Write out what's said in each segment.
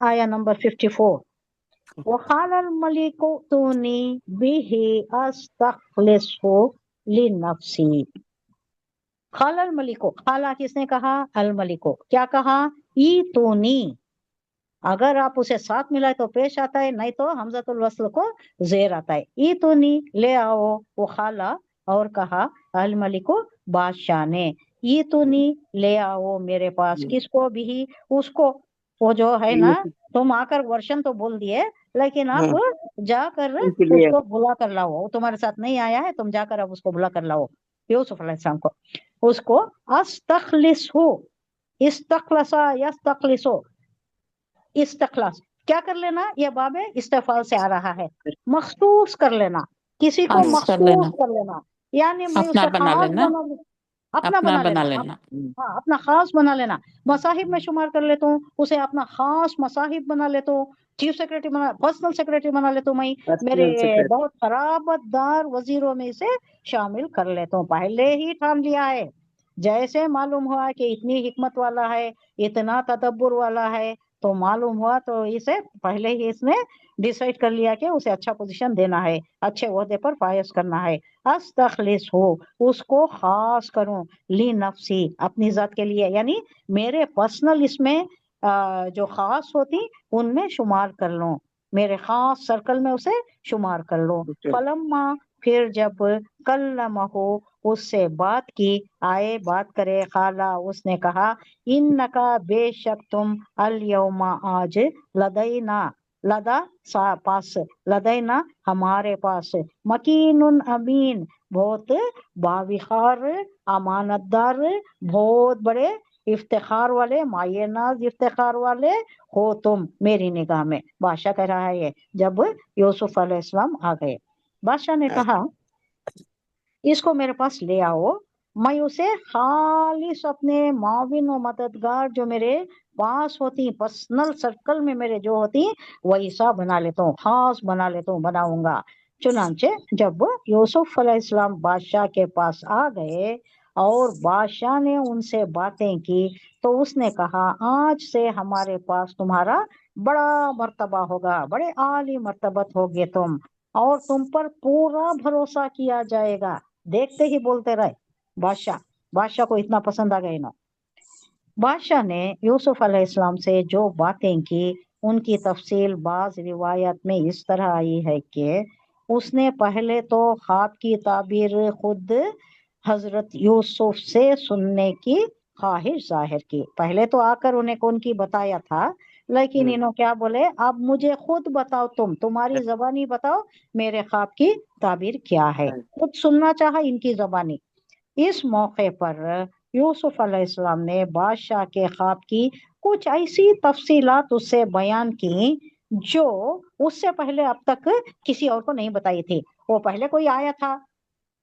آیا نمبر 54. وقال الملك ائتوني به استخلصه لنفسي. قال الملك، قالا کس نے کہا؟ الملک. کیا کہا؟ ایتونی. اگر آپ اسے ساتھ ملائے تو پیش آتا ہے، نہیں تو حمزۃ الوصل کو زیر آتا ہے. ایتونی لے آؤ. وہ خالا اور کہا الملک بادشاہ نے، ایتونی لے آؤ میرے پاس. کس کو؟ بھی اس کو. وہ جو ہے نا، تم آ کر ورشن تو بول دیے، لیکن آپ جا کر اس کو بلا کر لاؤ. وہ تمہارے ساتھ نہیں آیا ہے، تم جا کر اب اس کو بلا کر لاؤ، یوسف علیہ السلام کو. اس کو استخلص ہو، استخلصا یستخلصو، استخلاص کیا کر لینا؟ یہ باب استفال سے آ رہا ہے، مخصوص کر لینا، کسی کو خاص کر لینا، مخصوص کر لینا. یعنی میں اپنا اسے بنا خاص لینا، بنا لوں، اپنا اپنا بنا بنا لینا. لینا. ہاں، اپنا خاص بنا لینا. مصاحب میں شمار کر لیتا ہوں اسے، اپنا خاص مصاحب بنا لیتا ہوں، چیف سیکریٹری بنا، پرسنل سیکریٹری بنا لیتا ہوں. میں میرے بہت خرابت دار وزیروں میں اسے شامل کر لیتا ہوں. پہلے ہی ٹھان لیا ہے، جیسے معلوم ہوا کہ اتنی حکمت والا ہے، اتنا تدبر والا ہے، تو معلوم ہوا تو اسے پہلے ہی اس نے ڈیسائیڈ کر لیا کہ اسے اچھا پوزیشن دینا ہے، اچھے عہدے پر فائز کرنا ہے. استخلص ہو، اس کو خاص کروں، لی نفسی، اپنی ذات کے لیے، یعنی میرے پرسنل اس میں جو خاص ہوتی ان میں شمار کر لوں، میرے خاص سرکل میں اسے شمار کر لوں. فلما، پھر جب کلمہ ہو، اس سے بات کی، آئے بات کرے، خالا اس نے کہا انکا، بے شک تم، الیوم آج، لدینا، لدا پاس، لدینا ہمارے پاس، مکین امین، بہت باوقار، امانت دار، بہت بڑے افتخار والے، مایہ ناز افتخار والے ہو تم میری نگاہ میں. بادشاہ کہہ رہا ہے یہ جب یوسف علیہ السلام آ گئے. بادشاہ نے کہا اس کو میرے پاس لے آؤ، میں اسے خالص اپنے معاون و مددگار جو میرے پاس ہوتی، پرسنل سرکل میں میرے جو ہوتی، ویسا بنا لیتا ہوں، خاص بنا لیتا ہوں، بناؤں گا. چنانچہ جب یوسف علیہ السلام بادشاہ کے پاس آ گئے اور بادشاہ نے ان سے باتیں کی، تو اس نے کہا آج سے ہمارے پاس تمہارا بڑا مرتبہ ہوگا، بڑے عالی مرتبت ہوگے تم، اور تم پر پورا بھروسہ کیا جائے گا. دیکھتے ہی بولتے رہے بادشاہ کو اتنا پسند آ گئے نا. بادشاہ نے یوسف علیہ السلام سے جو باتیں کی ان کی تفصیل بعض روایت میں اس طرح آئی ہے کہ اس نے پہلے تو خواب کی تعبیر خود حضرت یوسف سے سننے کی خواہش ظاہر کی. پہلے تو آ کر انہیں کون کی بتایا تھا، لیکن انہوں کیا بولے، اب مجھے خود بتاؤ، تمہاری زبانی بتاؤ میرے خواب کی تعبیر کیا ہے. خود سننا چاہا ان کی زبانی. اس موقع پر یوسف علیہ السلام نے بادشاہ کے خواب کی کچھ ایسی تفصیلات اس سے بیان کی جو اس سے پہلے اب تک کسی اور کو نہیں بتائی تھی. وہ پہلے کوئی آیا تھا،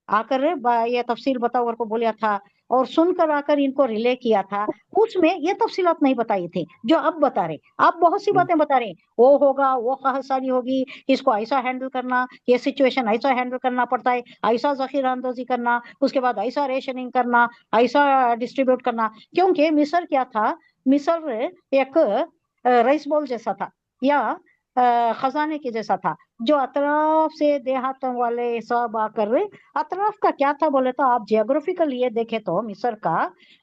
آ کر یہ تفصیل بتاؤ اور کو بولیا تھا، اور سن کر آ کر ان کو ریلے کیا تھا، اس میں یہ تفصیلات نہیں بتائی تھی جو اب بتا رہے. آپ بہت سی باتیں بتا رہے، وہ ہوگا، وہ خواہشانی ہوگی، اس کو ایسا ہینڈل کرنا، یہ سچویشن ایسا ہینڈل کرنا پڑتا ہے، ایسا ذخیرہ اندوزی کرنا، اس کے بعد ایسا ریشننگ کرنا، ایسا ڈسٹریبیوٹ کرنا. کیونکہ مصر کیا تھا، مصر ایک رئیس بول جیسا تھا، یا خزانے کے جیسا تھا، جو اطراف سے دیہاتوں والے سب آ کر، اطراف کا کیا تھا بولے تو آپ جیوگرافیکل یہ دیکھے تو مصر کا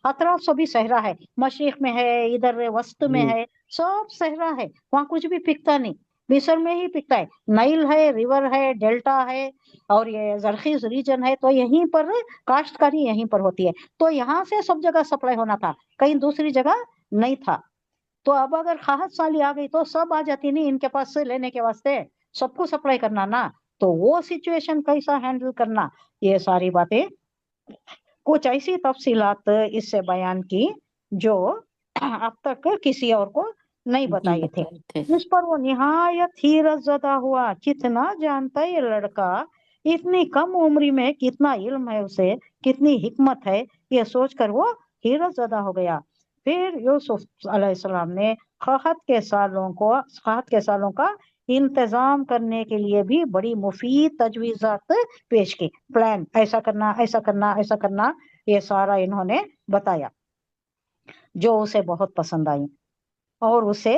اطراف سبھی صحرا ہے، مشرق میں ہے، ادھر وسط میں ہے، سب صحرا ہے، وہاں کچھ بھی پکتا نہیں. مصر میں ہی پکتا ہے، نائل ہے، ریور ہے، ڈیلٹا ہے، اور یہ زرخیز ریجن ہے، تو یہیں پر کاشتکاری یہیں پر ہوتی ہے. تو یہاں سے سب جگہ سپلائی ہونا تھا، کہیں دوسری جگہ نہیں تھا. تو اب اگر خواہد سالی آ گئی تو سب آ جاتی نہیں ان کے پاس سے لینے کے واسطے، سب کو سپلائی کرنا نا. تو وہ سچویشن کیسا ہینڈل کرنا، یہ ساری باتیں، کچھ ایسی تفصیلات اس سے بیان کی جو اب تک کسی اور کو نہیں بتائی تھے. اس پر وہ نہایت حیرت زدہ ہوا، کتنا جانتا ہے یہ لڑکا، اتنی کم عمری میں کتنا علم ہے اسے، کتنی حکمت ہے، یہ سوچ کر وہ حیرت زدہ ہو گیا. پھر یوسف علیہ السلام نے قحط کے سالوں کا انتظام کرنے کے لیے بھی بڑی مفید تجویزات پیش کی. پلان، ایسا کرنا، ایسا کرنا، ایسا کرنا، یہ سارا انہوں نے بتایا جو اسے بہت پسند آئی. اور اسے